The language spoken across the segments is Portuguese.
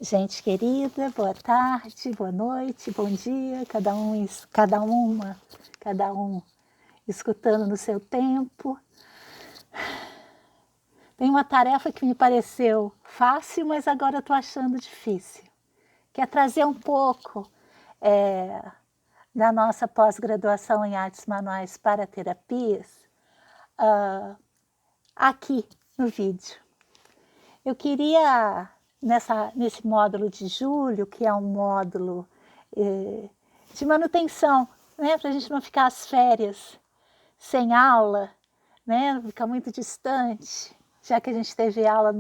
Gente querida, boa tarde, boa noite, bom dia, cada um escutando no seu tempo. Tem uma tarefa que me pareceu fácil, mas agora estou achando difícil, que é trazer um pouco da nossa pós-graduação em artes manuais para terapias aqui no vídeo. Eu queria, nesse módulo de julho, que é um módulo de manutenção, né, para a gente não ficar as férias sem aula, né, não ficar muito distante, já que a gente teve aula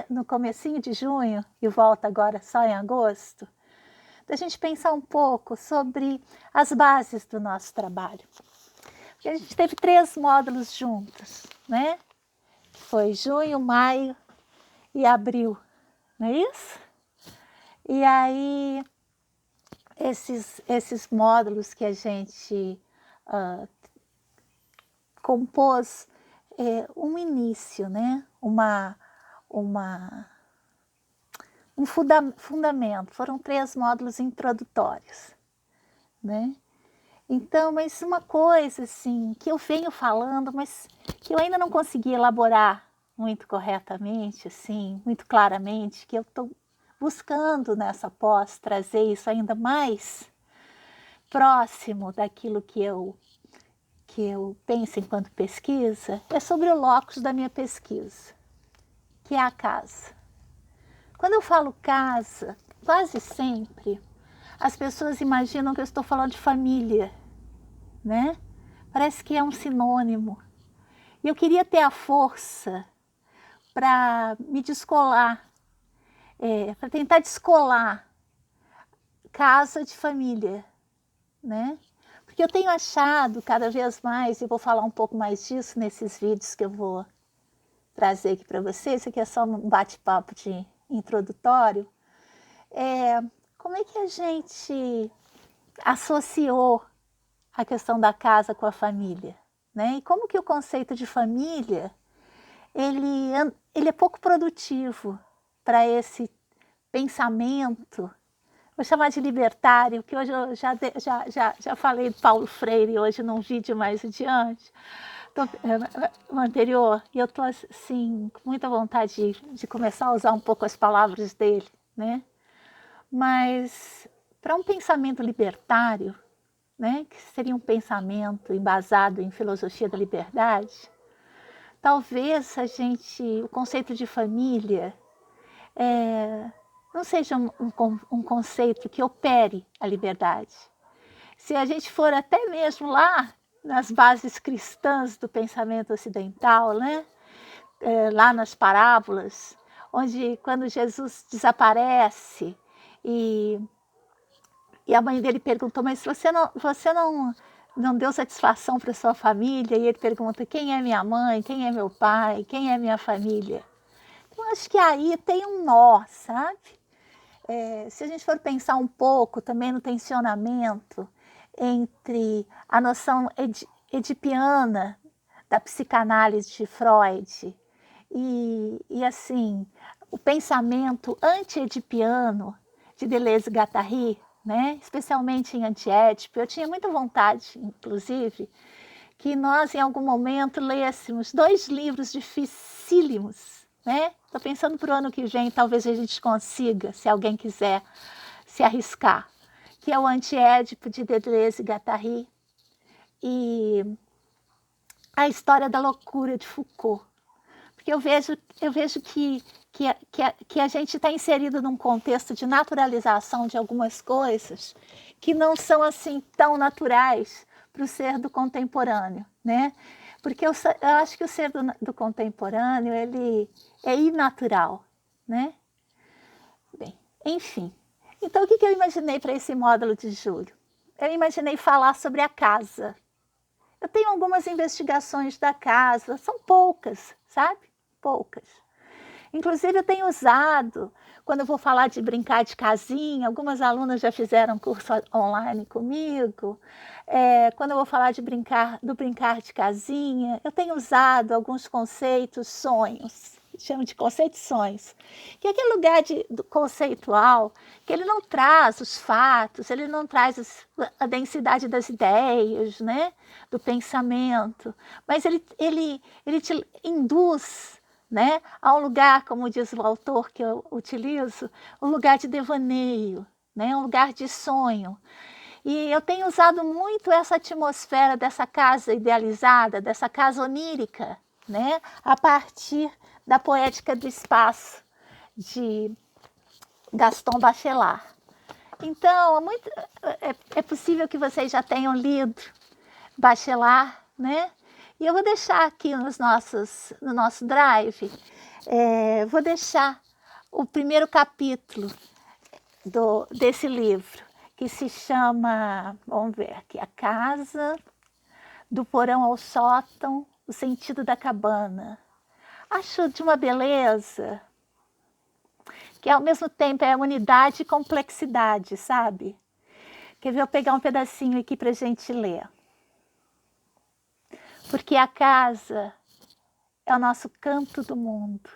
no comecinho de junho e volta agora só em agosto, da gente pensar um pouco sobre as bases do nosso trabalho. Porque a gente teve 3 módulos juntos, né? Que foi junho, maio e abril, não é isso? E aí, esses módulos que a gente compôs um início, né? Um fundamento. Foram 3 módulos introdutórios, né? Então, mas uma coisa assim, que eu venho falando, mas que eu ainda não consegui elaborar muito corretamente, assim, muito claramente, que eu estou buscando nessa pós trazer isso ainda mais próximo daquilo que eu penso enquanto pesquisa, é sobre o locus da minha pesquisa, que é a casa. Quando eu falo casa, quase sempre as pessoas imaginam que eu estou falando de família, né? Parece que é um sinônimo. E eu queria ter a força para me descolar, para tentar descolar casa de família, né? Porque eu tenho achado cada vez mais, e vou falar um pouco mais disso nesses vídeos que eu vou trazer aqui para vocês, isso aqui é só um bate-papo de introdutório, como é que a gente associou a questão da casa com a família, né? E como que o conceito de família, ele é pouco produtivo para esse pensamento, vou chamar de libertário, que hoje eu já falei de Paulo Freire hoje num vídeo mais adiante, no anterior, e eu estou assim, com muita vontade de começar a usar um pouco as palavras dele, né? Mas para um pensamento libertário, né, que seria um pensamento embasado em filosofia da liberdade, talvez o conceito de família não seja um conceito que opere a liberdade. Se a gente for até mesmo lá nas bases cristãs do pensamento ocidental, né, lá nas parábolas, onde quando Jesus desaparece e a mãe dele perguntou, mas você não deu satisfação para sua família? E ele pergunta, quem é minha mãe, quem é meu pai, quem é minha família? Então, acho que aí tem um nó, sabe? Se a gente for pensar um pouco também no tensionamento entre a noção edipiana da psicanálise de Freud e assim, o pensamento anti-edipiano de Deleuze e Guattari, né? Especialmente em Antiédipo. Eu tinha muita vontade, inclusive, que nós em algum momento lêssemos 2 livros dificílimos, né? Estou pensando para o ano que vem, talvez a gente consiga, se alguém quiser se arriscar, que é o Antiédipo de Deleuze e Guattari e a História da Loucura de Foucault. Porque eu vejo que a gente está inserido num contexto de naturalização de algumas coisas que não são assim tão naturais para o ser do contemporâneo, né? Porque eu acho que o ser do contemporâneo, ele é inatural, né? Bem, enfim. Então, o que eu imaginei para esse módulo de julho? Eu imaginei falar sobre a casa. Eu tenho algumas investigações da casa, são poucas, sabe? Poucas. Inclusive, eu tenho usado, quando eu vou falar de brincar de casinha, algumas alunas já fizeram curso online comigo, quando eu vou falar do brincar de casinha, eu tenho usado alguns conceitos, sonhos, chamo de conceituações, que é aquele lugar do conceitual, que ele não traz os fatos, ele não traz a densidade das ideias, né, do pensamento, mas ele te induz, né, a um lugar, como diz o autor que eu utilizo, um lugar de devaneio, né, um lugar de sonho. E eu tenho usado muito essa atmosfera dessa casa idealizada, dessa casa onírica, né, a partir da Poética do Espaço, de Gaston Bachelard. Então, é possível que vocês já tenham lido Bachelard, né? E eu vou deixar aqui no nosso drive, vou deixar o primeiro capítulo desse livro, que se chama, vamos ver aqui, A Casa, do Porão ao Sótão, o Sentido da Cabana. Acho de uma beleza, que ao mesmo tempo é unidade e complexidade, sabe? Quer ver eu pegar um pedacinho aqui para a gente ler? Porque a casa é o nosso canto do mundo.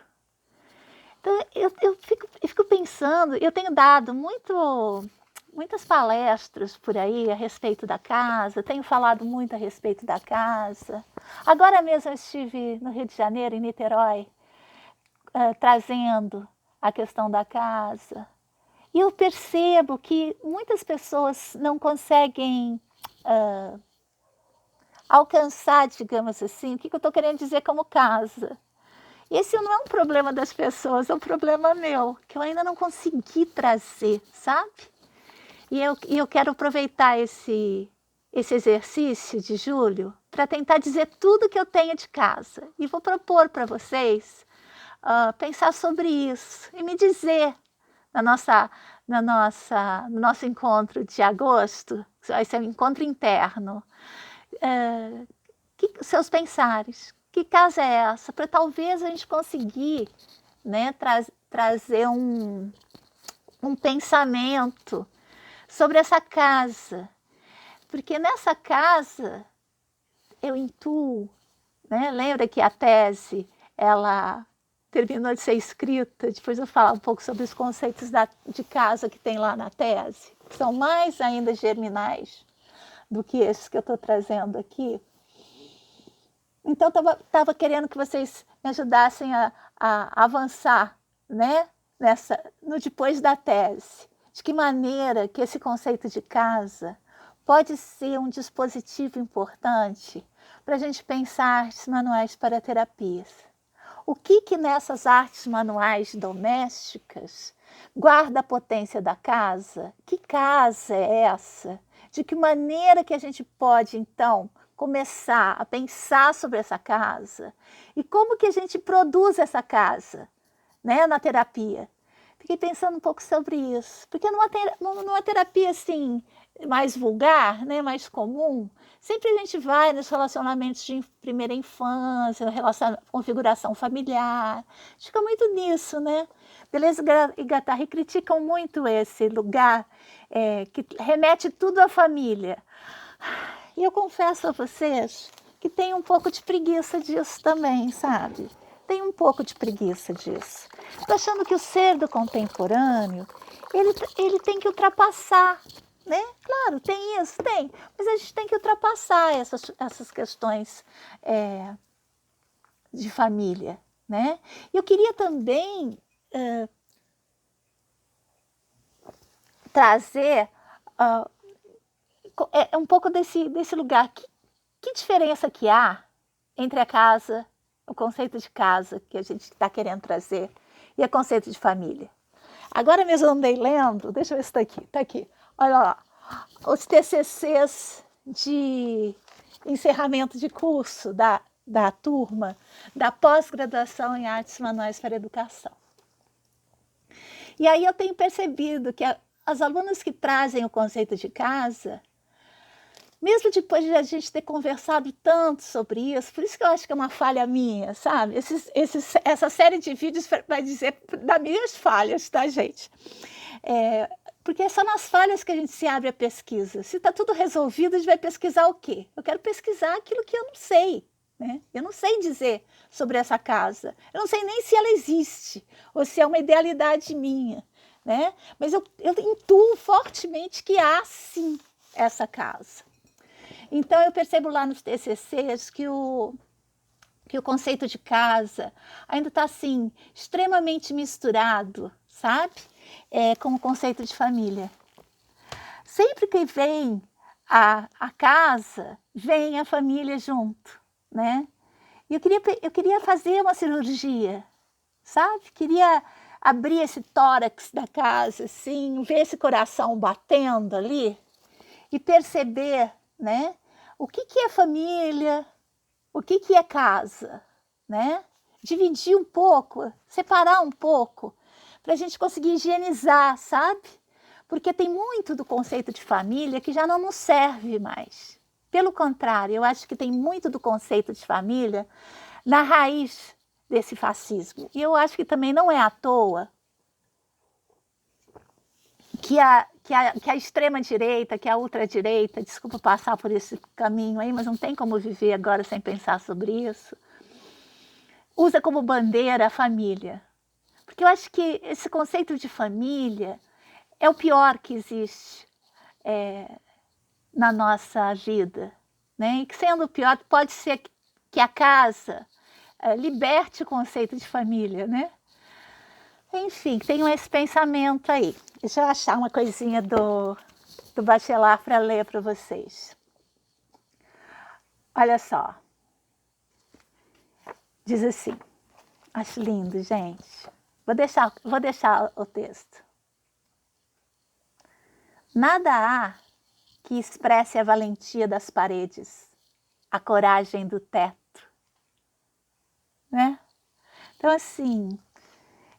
Então, eu fico pensando, eu tenho dado muitas palestras por aí a respeito da casa, tenho falado muito a respeito da casa. Agora mesmo eu estive no Rio de Janeiro, em Niterói, trazendo a questão da casa. E eu percebo que muitas pessoas não conseguem alcançar, digamos assim, o que eu estou querendo dizer como casa. Esse não é um problema das pessoas, é um problema meu, que eu ainda não consegui trazer, sabe? E eu quero aproveitar esse exercício de julho para tentar dizer tudo que eu tenho de casa. E vou propor para vocês pensar sobre isso e me dizer no nosso encontro de agosto, vai ser um encontro interno, seus pensares. Que casa é essa? Para talvez a gente conseguir, né, trazer um pensamento sobre essa casa. Porque nessa casa eu intuo, né? Lembra que a tese, ela terminou de ser escrita, depois eu falo um pouco sobre os conceitos de casa que tem lá na tese, que são mais ainda germinais do que esses que eu estou trazendo aqui. Então, estava querendo que vocês me ajudassem a avançar, né? No depois da tese. De que maneira que esse conceito de casa pode ser um dispositivo importante para a gente pensar artes manuais para terapias. O que nessas artes manuais domésticas guarda a potência da casa? Que casa é essa? De que maneira que a gente pode, então, começar a pensar sobre essa casa e como que a gente produz essa casa, né, na terapia. Fiquei pensando um pouco sobre isso, porque numa terapia assim, mais vulgar, né, mais comum, sempre a gente vai nos relacionamentos de primeira infância, configuração familiar, fica muito nisso, né? Deleuze e Guattari criticam muito esse lugar que remete tudo à família. E eu confesso a vocês que tenho um pouco de preguiça disso também, sabe? Tenho um pouco de preguiça disso. Estou achando que o ser do contemporâneo, ele tem que ultrapassar, né? Claro, tem isso, tem. Mas a gente tem que ultrapassar essas questões de família, né? Eu queria também trazer um pouco desse lugar. Que diferença que há entre a casa, o conceito de casa que a gente está querendo trazer, e o conceito de família? Agora mesmo eu andei lendo, deixa eu ver se está aqui. Olha lá, os TCCs de encerramento de curso da turma da pós-graduação em Artes Manuais para a Educação. E aí eu tenho percebido que as alunas que trazem o conceito de casa, mesmo depois de a gente ter conversado tanto sobre isso, por isso que eu acho que é uma falha minha, sabe? Essa série de vídeos vai dizer das minhas falhas, tá, gente? Porque é só nas falhas que a gente se abre a pesquisa. Se está tudo resolvido, a gente vai pesquisar o quê? Eu quero pesquisar aquilo que eu não sei, né? Eu não sei dizer sobre essa casa. Eu não sei nem se ela existe ou se é uma idealidade minha, né? Mas eu intuo fortemente que há sim essa casa. Então eu percebo lá nos TCCs que o conceito de casa ainda está assim extremamente misturado, sabe? Com o conceito de família. Sempre que vem a casa, vem a família junto, né? E eu queria fazer uma cirurgia, sabe? Queria abrir esse tórax da casa, assim, ver esse coração batendo ali e perceber, né? O que é família, o que é casa, né? Dividir um pouco, separar um pouco, para a gente conseguir higienizar, sabe? Porque tem muito do conceito de família que já não nos serve mais. Pelo contrário, eu acho que tem muito do conceito de família na raiz desse fascismo. E eu acho que também não é à toa que a extrema-direita, que a ultradireita, desculpa passar por esse caminho aí, mas não tem como viver agora sem pensar sobre isso, usa como bandeira a família. Porque eu acho que esse conceito de família é o pior que existe na nossa vida, né? E que sendo o pior, pode ser que a casa liberte o conceito de família, né? Enfim, tenho esse pensamento aí. Deixa eu achar uma coisinha do Bachelard para ler para vocês. Olha só. Diz assim. Acho lindo, gente. Vou deixar o texto. Nada há que expresse a valentia das paredes, a coragem do teto, né? Então, assim,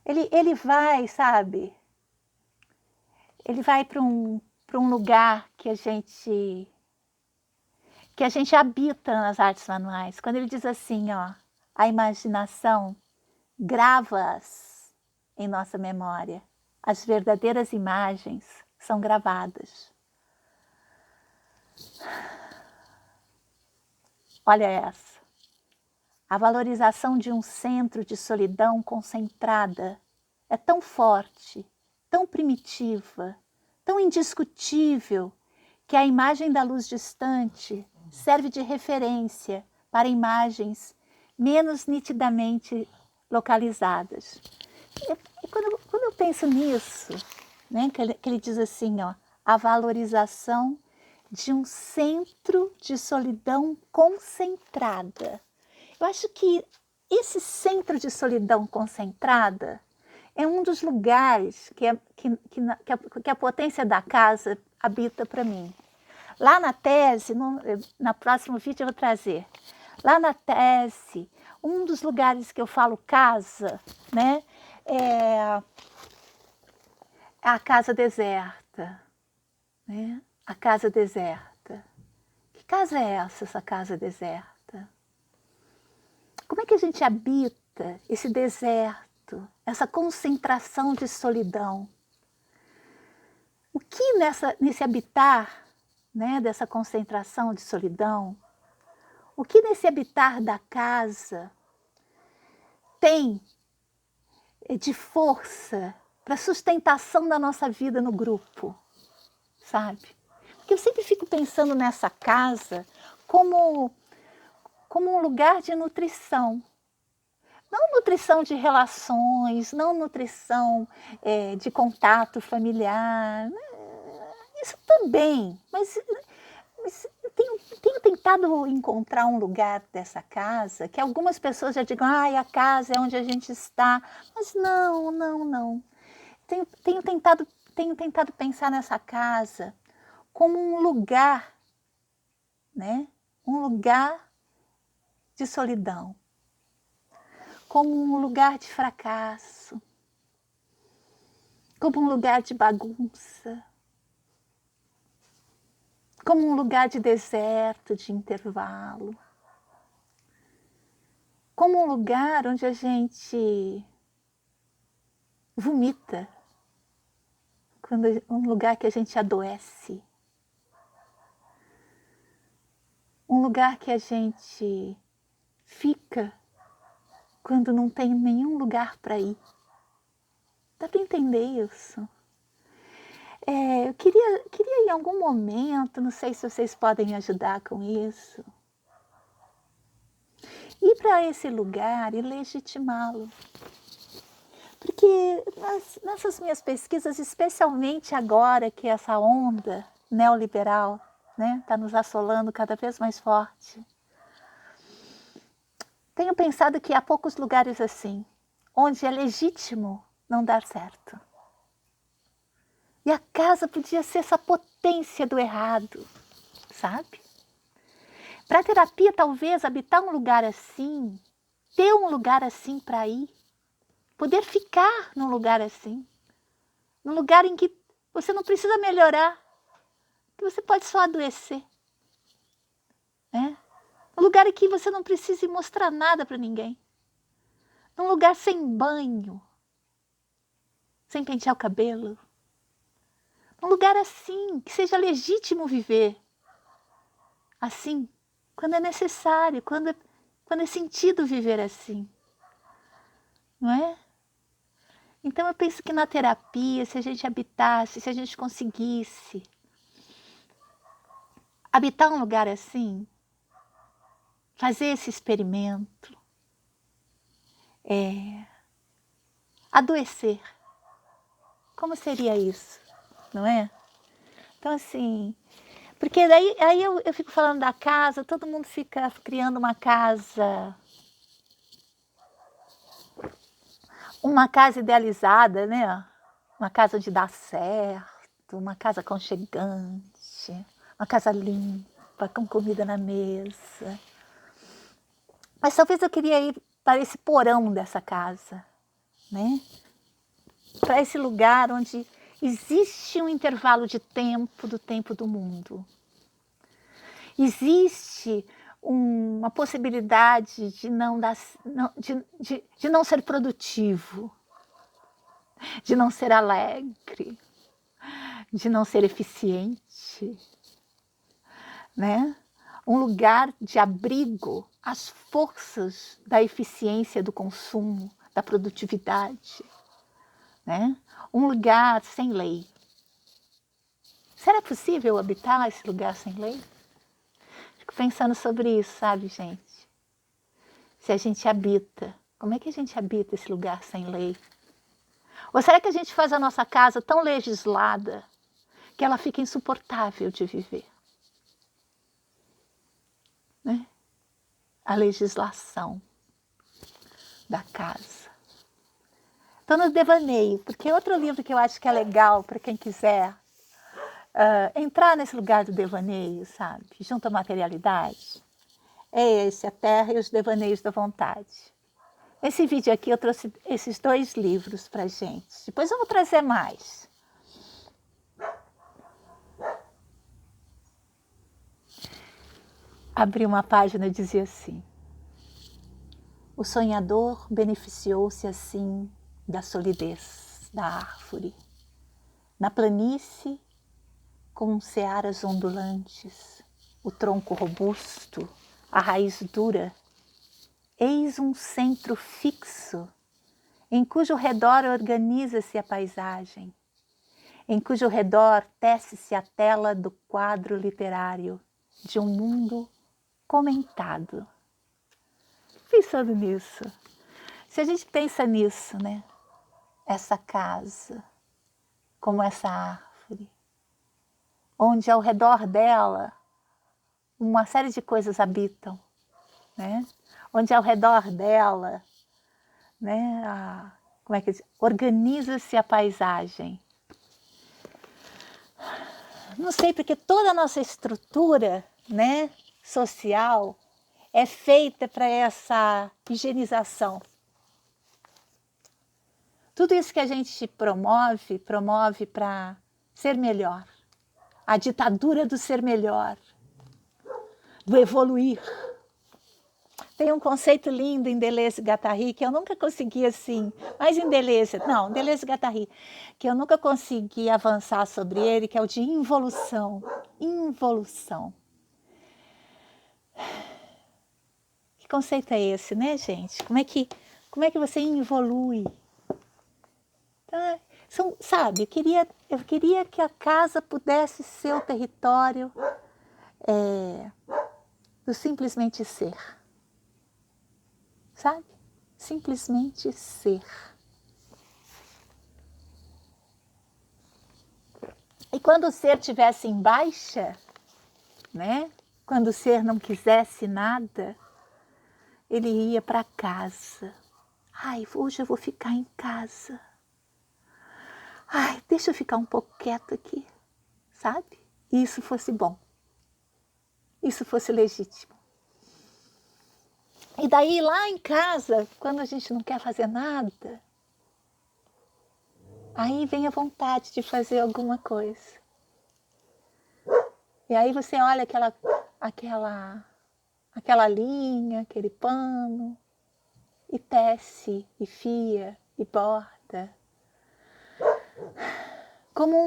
ele vai, sabe? Ele vai para um lugar que a gente habita nas artes manuais. Quando ele diz assim, ó, a imaginação grava-as em nossa memória. As verdadeiras imagens são gravadas. Olha essa. A valorização de um centro de solidão concentrada é tão forte, tão primitiva, tão indiscutível, que a imagem da luz distante serve de referência para imagens menos nitidamente localizadas. E quando eu penso nisso, né, que ele diz assim, ó, a valorização de um centro de solidão concentrada. Eu acho que esse centro de solidão concentrada é um dos lugares que a potência da casa habita para mim. Lá na tese, na próximo vídeo eu vou trazer, lá na tese, um dos lugares que eu falo casa, né, é a casa deserta, né? A casa deserta. Que casa é essa casa deserta? Como é que a gente habita esse deserto, essa concentração de solidão? O que nesse habitar, né, dessa concentração de solidão, o que nesse habitar da casa tem de força para sustentação da nossa vida no grupo, sabe? Porque eu sempre fico pensando nessa casa como um lugar de nutrição. Não nutrição de relações, não nutrição de contato familiar. Isso também, mas eu tenho tentado encontrar um lugar dessa casa que algumas pessoas já digam, a casa é onde a gente está. Mas não. Tenho tentado pensar nessa casa como um lugar, né? Um lugar de solidão, como um lugar de fracasso, como um lugar de bagunça, como um lugar de deserto, de intervalo, como um lugar onde a gente vomita, um lugar que a gente adoece, um lugar que a gente fica quando não tem nenhum lugar para ir. Dá para entender isso? Eu queria em algum momento, não sei se vocês podem me ajudar com isso, ir para esse lugar e legitimá-lo. Porque nessas minhas pesquisas, especialmente agora que essa onda neoliberal, né, está nos assolando cada vez mais forte, tenho pensado que há poucos lugares assim, onde é legítimo não dar certo. E a casa podia ser essa potência do errado, sabe? Para a terapia, talvez, habitar um lugar assim, ter um lugar assim para ir, poder ficar num lugar assim, num lugar em que você não precisa melhorar, que você pode só adoecer. Né? Um lugar em que você não precisa mostrar nada para ninguém. Num lugar sem banho, sem pentear o cabelo. Um lugar assim, que seja legítimo viver. Assim, quando é necessário, quando é sentido viver assim. Não é? Então eu penso que na terapia, se a gente habitasse, se a gente conseguisse habitar um lugar assim, fazer esse experimento, adoecer. Como seria isso? Não é? Então assim, porque daí aí eu fico falando da casa, todo mundo fica criando uma casa idealizada, né? Uma casa onde dá certo, uma casa aconchegante, uma casa limpa, com comida na mesa. Mas talvez eu queria ir para esse porão dessa casa, né? Para esse lugar onde existe um intervalo de tempo do tempo do mundo. Existe uma possibilidade de não ser produtivo, de não ser alegre, de não ser eficiente, né? Um lugar de abrigo às forças da eficiência do consumo, da produtividade, né? Um lugar sem lei. Será possível habitar esse lugar sem lei? Fico pensando sobre isso, sabe, gente? Se a gente habita, como é que a gente habita esse lugar sem lei? Ou será que a gente faz a nossa casa tão legislada que ela fica insuportável de viver? Né? A legislação da casa. Estou no devaneio, porque outro livro que eu acho que é legal para quem quiser entrar nesse lugar do devaneio, sabe? Junto à materialidade. É esse, A Terra e os Devaneios da Vontade. Esse vídeo aqui eu trouxe esses 2 livros para gente. Depois eu vou trazer mais. Abri uma página e dizia assim: o sonhador beneficiou-se assim da solidez da árvore. Na planície, com searas ondulantes, o tronco robusto, a raiz dura, eis um centro fixo, em cujo redor organiza-se a paisagem, em cujo redor tece-se a tela do quadro literário de um mundo comentado. Pensando nisso, se a gente pensa nisso, né? Essa casa, como essa árvore, onde ao redor dela uma série de coisas habitam, né? Onde ao redor dela, né, como é que diz? Organiza-se a paisagem. Não sei, porque toda a nossa estrutura, né, social é feita para essa higienização. Tudo isso que a gente promove para ser melhor. A ditadura do ser melhor, do evoluir. Tem um conceito lindo em Deleuze-Guattari que eu nunca consegui assim, mas em Deleuze-Guattari, que eu nunca consegui avançar sobre ele, que é o de involução. Involução. Que conceito é esse, né, gente? Como é que você evolui? Então, sabe, eu queria que a casa pudesse ser o território do simplesmente ser, sabe? Simplesmente ser. E quando o ser estivesse em baixa, né? Quando o ser não quisesse nada, ele ia para casa. Ai, hoje eu vou ficar em casa. Ai, deixa eu ficar um pouco quieto aqui, sabe? E isso fosse bom. Isso fosse legítimo. E daí lá em casa, quando a gente não quer fazer nada, aí vem a vontade de fazer alguma coisa. E aí você olha aquela linha, aquele pano, e tece, e fia, e borda. Como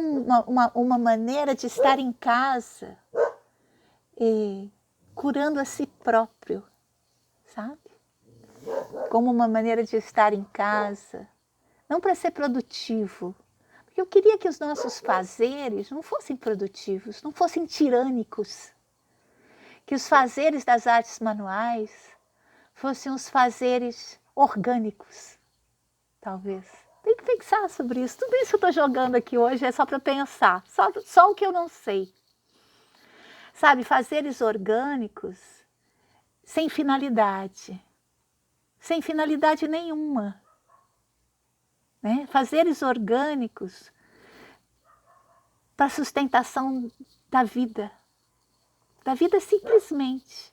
uma maneira de estar em casa e curando a si próprio, sabe? Como uma maneira de estar em casa, não para ser produtivo, porque eu queria que os nossos fazeres não fossem produtivos, não fossem tirânicos, que os fazeres das artes manuais fossem os fazeres orgânicos, talvez. Tem que pensar sobre isso. Tudo isso que eu estou jogando aqui hoje é só para pensar, só o que eu não sei. Sabe, fazeres orgânicos sem finalidade nenhuma. Né? Fazeres orgânicos para sustentação da vida simplesmente,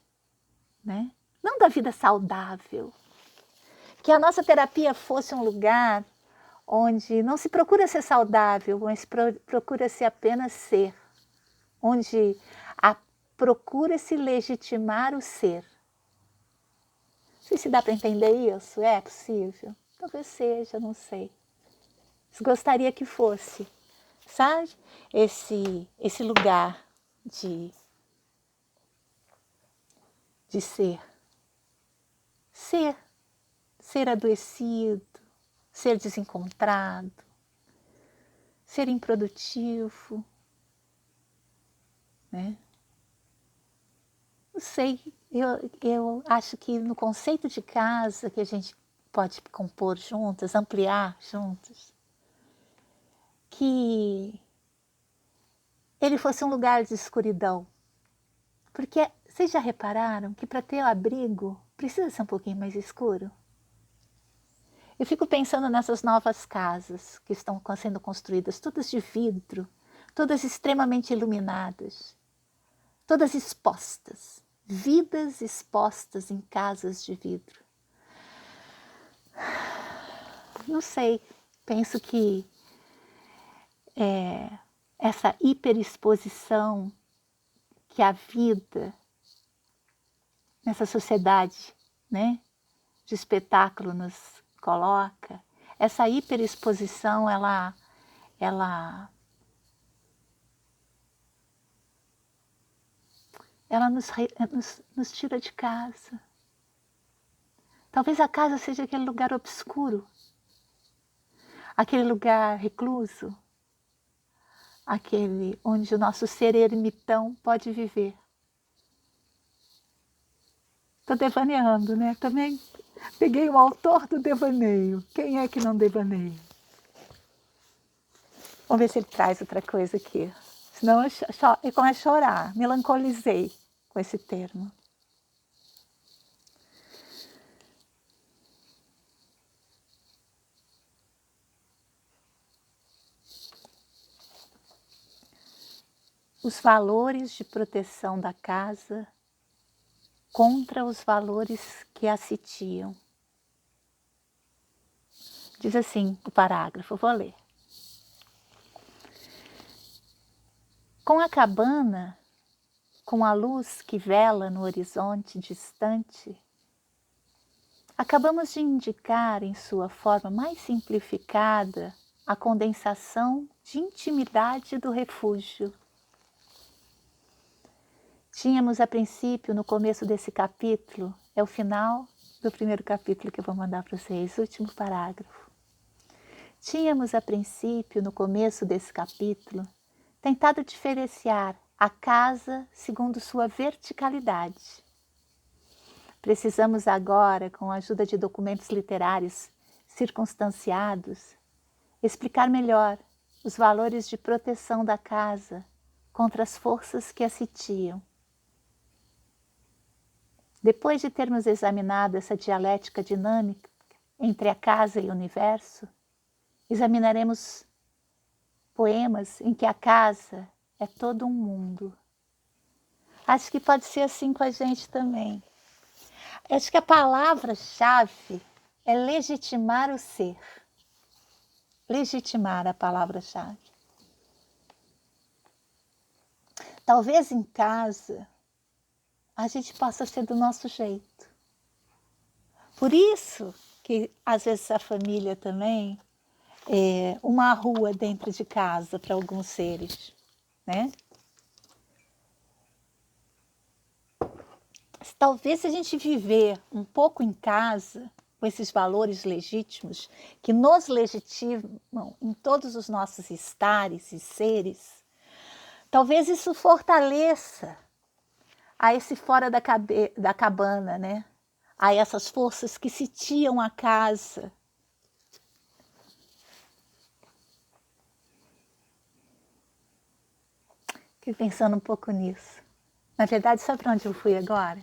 né? Não da vida saudável. Que a nossa terapia fosse um lugar onde não se procura ser saudável, mas procura-se apenas ser, onde procura-se legitimar o ser. Não sei se dá para entender isso, é possível? Talvez seja, não sei. Mas gostaria que fosse, sabe? Esse lugar de ser. Ser adoecido, ser desencontrado, ser improdutivo, né? Não sei, eu acho que no conceito de casa que a gente pode compor juntas, ampliar juntas, que ele fosse um lugar de escuridão. Porque vocês já repararam que para ter o abrigo precisa ser um pouquinho mais escuro? Eu fico pensando nessas novas casas que estão sendo construídas, todas de vidro, todas extremamente iluminadas, todas expostas, vidas expostas em casas de vidro. Não sei, penso que essa hiperexposição que a vida nessa sociedade, né, de espetáculo nos coloca, essa hiperexposição, ela nos tira de casa. Talvez a casa seja aquele lugar obscuro, aquele lugar recluso, aquele onde o nosso ser ermitão pode viver. Estou devaneando, né? Também peguei o autor do devaneio. Quem é que não devaneia? Vamos ver se ele traz outra coisa aqui. Senão eu começo a chorar. Melancolizei com esse termo. Os valores de proteção da casa contra os valores que a sitiam. Diz assim o parágrafo, vou ler. Com a cabana, com a luz que vela no horizonte distante, acabamos de indicar em sua forma mais simplificada a condensação de intimidade do refúgio. Tínhamos a princípio, no começo desse capítulo, É o final do primeiro capítulo que eu vou mandar para vocês, último parágrafo. Tínhamos, a princípio, no começo desse capítulo, tentado diferenciar a casa segundo sua verticalidade. Precisamos agora, com a ajuda de documentos literários circunstanciados, explicar melhor os valores de proteção da casa contra as forças que a sitiam. Depois de termos examinado essa dialética dinâmica entre a casa e o universo, examinaremos poemas em que a casa é todo um mundo. Acho que pode ser assim com a gente também. Acho que a palavra-chave é legitimar o ser. Legitimar a palavra-chave. Talvez em casa a gente possa ser do nosso jeito. Por isso que às vezes a família também é uma rua dentro de casa para alguns seres, né? Talvez se a gente viver um pouco em casa, com esses valores legítimos, que nos legitimam em todos os nossos estares e seres, talvez isso fortaleça a esse fora da cabana, né? A essas forças que sitiam a casa. Fiquei pensando um pouco nisso. Na verdade, sabe para onde eu fui agora?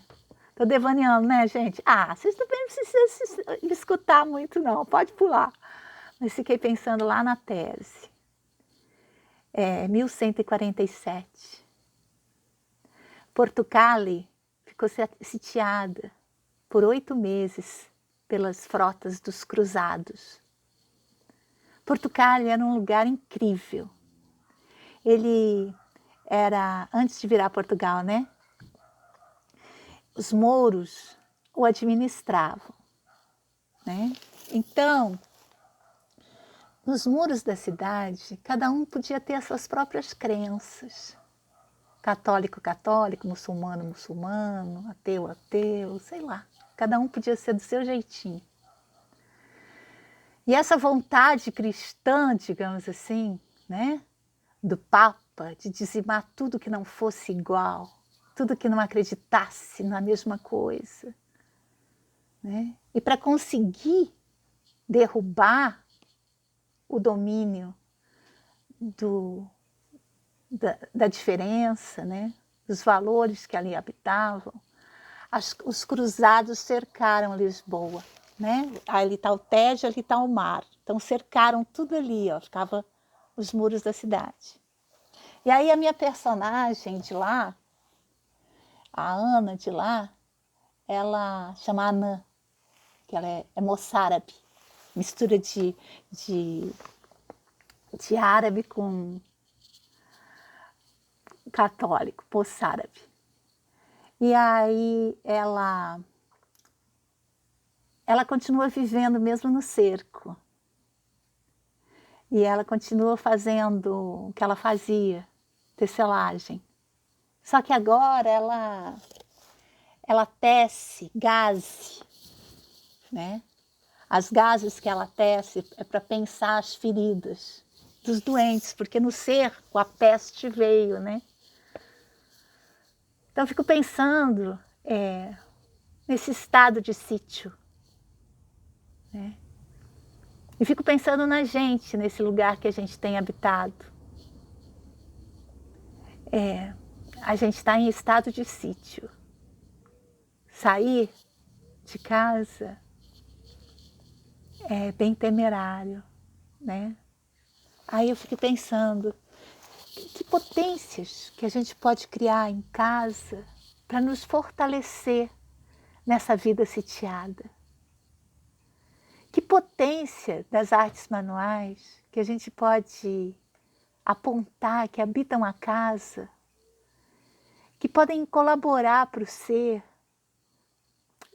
Tô devaneando, né, gente? Vocês também não precisam me escutar muito, não. Pode pular. Mas fiquei pensando lá na tese. 1147. Portugal ficou sitiada por 8 meses pelas frotas dos cruzados. Portugal era um lugar incrível. Ele era, antes de virar Portugal, né? Os mouros o administravam, né? Então, nos muros da cidade, cada um podia ter as suas próprias crenças. Católico, católico, muçulmano, muçulmano, ateu, ateu, sei lá. Cada um podia ser do seu jeitinho. E essa vontade cristã, digamos assim, né, do Papa, de dizimar tudo que não fosse igual, tudo que não acreditasse na mesma coisa, né? E para conseguir derrubar o domínio da diferença, né, dos valores que ali habitavam, os cruzados cercaram Lisboa, né? Ali está o Tejo, ali está o mar. Então cercaram tudo ali, ó, ficava os muros da cidade. E aí a minha personagem de lá, a Ana de lá, ela chama Anã, que ela é moçárabe, mistura de árabe com católico, moçárabe. E aí ela continua vivendo mesmo no cerco. E ela continua fazendo o que ela fazia, tecelagem. Só que agora ela tece gaze, né? As gazes que ela tece é para pensar as feridas dos doentes, porque no cerco a peste veio, né? Então eu fico pensando nesse estado de sítio, né? E fico pensando na gente, nesse lugar que a gente tem habitado. A gente está em estado de sítio. Sair de casa é bem temerário, né? Aí eu fico pensando, que potências que a gente pode criar em casa para nos fortalecer nessa vida sitiada? Que potência das artes manuais que a gente pode apontar, que habitam a casa, que podem colaborar para o ser,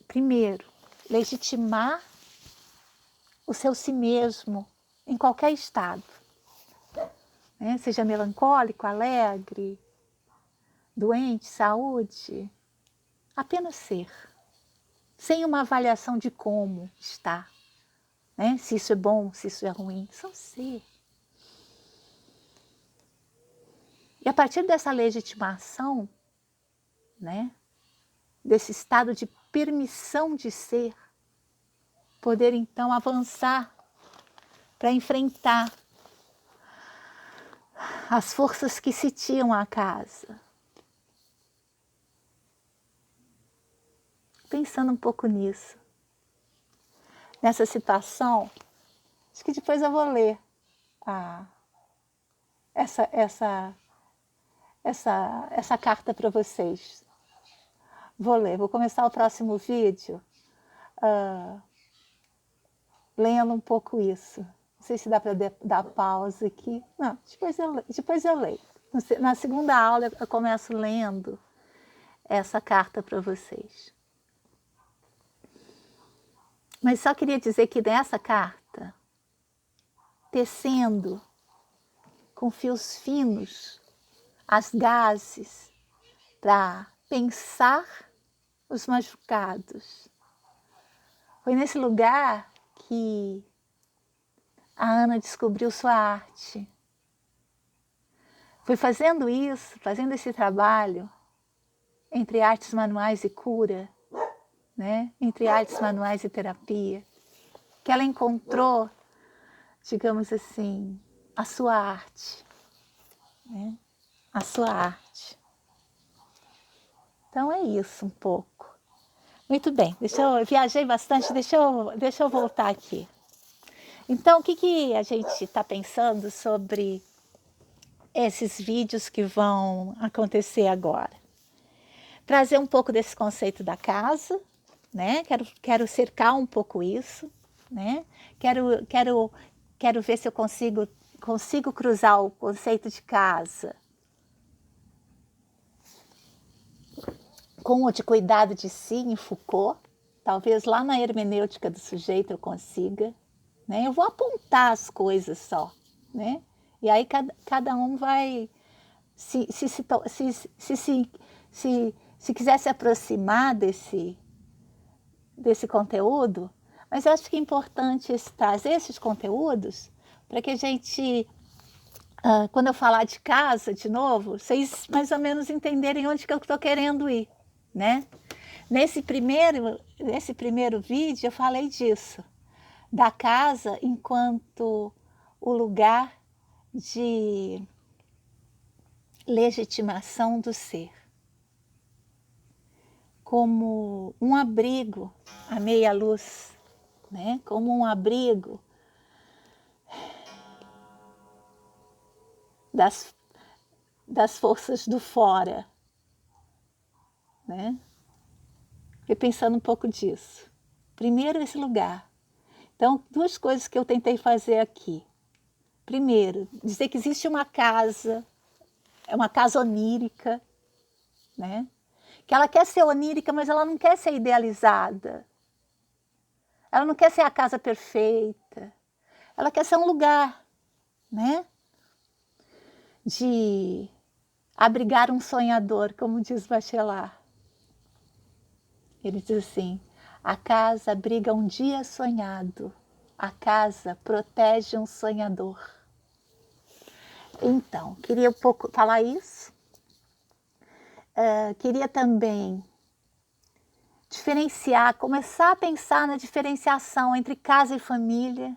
primeiro, legitimar o seu si mesmo em qualquer estado, né? Seja melancólico, alegre, doente, saúde, apenas ser. sem uma avaliação de como está, né? Se isso é bom, se isso é ruim, só ser. E a partir dessa legitimação, né, desse estado de permissão de ser, poder então avançar para enfrentar as forças que sitiam a casa. Pensando um pouco nisso, nessa situação, acho que depois eu vou ler essa carta para vocês. Vou ler, vou começar o próximo vídeo lendo um pouco isso. Não sei se dá para dar pausa aqui. Não, depois eu leio. Na segunda aula eu começo lendo essa carta para vocês. Mas só queria dizer que nessa carta, tecendo com fios finos as gases para pensar os machucados, foi nesse lugar que a Ana descobriu sua arte. Foi fazendo isso, fazendo esse trabalho entre artes manuais e cura, né? Entre artes manuais e terapia, que ela encontrou, digamos assim, a sua arte, né? A sua arte. Então é isso um pouco. Muito bem, eu viajei bastante, deixa eu voltar aqui. Então, o que a gente está pensando sobre esses vídeos que vão acontecer agora? Trazer um pouco desse conceito da casa, né? Quero cercar um pouco isso, né? Quero ver se eu consigo cruzar o conceito de casa com o de cuidado de si em Foucault. Talvez lá na hermenêutica do sujeito eu consiga, né? Eu vou apontar as coisas só, né? E aí cada um vai se quiser se aproximar desse conteúdo, mas eu acho que é importante trazer esses conteúdos para que a gente, quando eu falar de casa de novo, vocês mais ou menos entenderem onde que eu estou querendo ir, né? Nesse primeiro vídeo eu falei disso, da casa enquanto o lugar de legitimação do ser, como um abrigo à meia luz, né? Como um abrigo das forças do fora, né? Fiquei pensando um pouco disso. Primeiro, esse lugar. Então, duas coisas que eu tentei fazer aqui. Primeiro, dizer que existe uma casa, é uma casa onírica, né? Que ela quer ser onírica, mas ela não quer ser idealizada. Ela não quer ser a casa perfeita. Ela quer ser um lugar, né? De abrigar um sonhador, como diz Bachelard. Ele diz assim: a casa abriga um dia sonhado, a casa protege um sonhador. Então, queria um pouco falar isso. Queria também diferenciar, começar a pensar na diferenciação entre casa e família,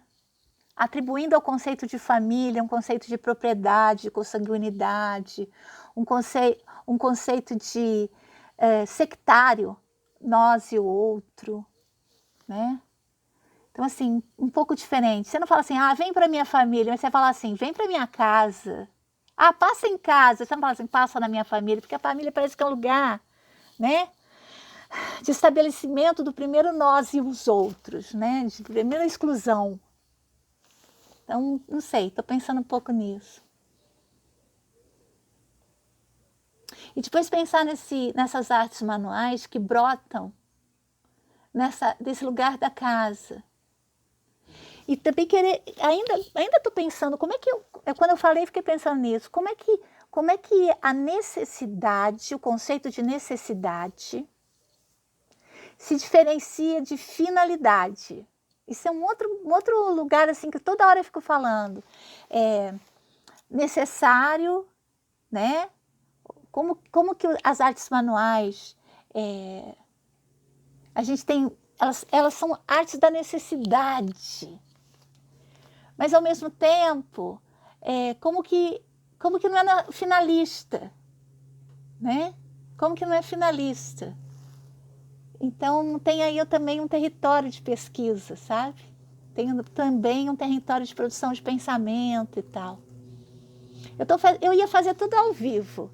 atribuindo ao conceito de família um conceito de propriedade, de consanguinidade, um conceito de sectário, nós e o outro, né? Então, assim, um pouco diferente. Você não fala assim, vem para minha família, mas você fala assim, vem para minha casa. Passa em casa. Você não fala assim, passa na minha família, porque a família parece que é um lugar, né? De estabelecimento do primeiro nós e os outros, né? De primeira exclusão. Então, não sei, estou pensando um pouco nisso. E depois pensar nessas artes manuais que brotam desse lugar da casa. E também ainda estou pensando, quando eu falei, fiquei pensando nisso, como é que a necessidade, o conceito de necessidade, se diferencia de finalidade. Isso é um outro lugar assim que toda hora eu fico falando. É necessário, né? Como que as artes manuais, a gente tem, elas são artes da necessidade, mas ao mesmo tempo, como que não é finalista, né? Como que não é finalista? Então, tem aí eu também um território de pesquisa, sabe? Tenho também um território de produção de pensamento e tal. Eu ia fazer tudo ao vivo,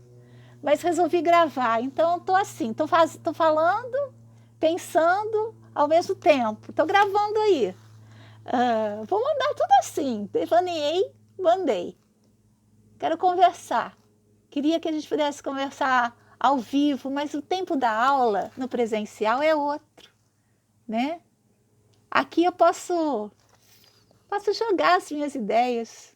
mas resolvi gravar. Então, eu tô assim, tô falando, pensando ao mesmo tempo. Tô gravando aí. Vou mandar tudo assim. Devaneei, mandei. Quero conversar. Queria que a gente pudesse conversar ao vivo, mas o tempo da aula no presencial é outro, né? Aqui eu posso jogar as minhas ideias.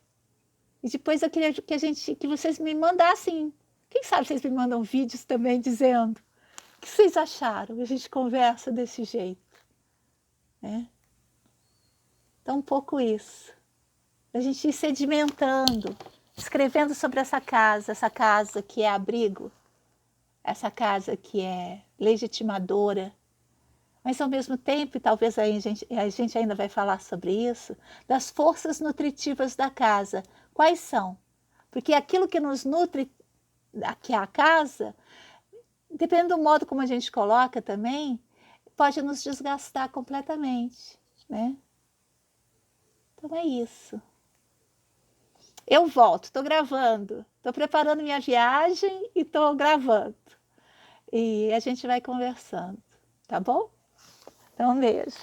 E depois eu queria que vocês me mandassem. Quem sabe vocês me mandam vídeos também dizendo o que vocês acharam. A gente conversa desse jeito, né? Então, um pouco isso. A gente ir sedimentando, escrevendo sobre essa casa que é abrigo, essa casa que é legitimadora, mas ao mesmo tempo, e talvez a gente ainda vai falar sobre isso, das forças nutritivas da casa. Quais são? Porque aquilo que nos nutre, que é a casa, dependendo do modo como a gente coloca também, pode nos desgastar completamente, né? Então é isso. Eu volto, estou gravando, estou preparando minha viagem e estou gravando. E a gente vai conversando, tá bom? Então, um beijo.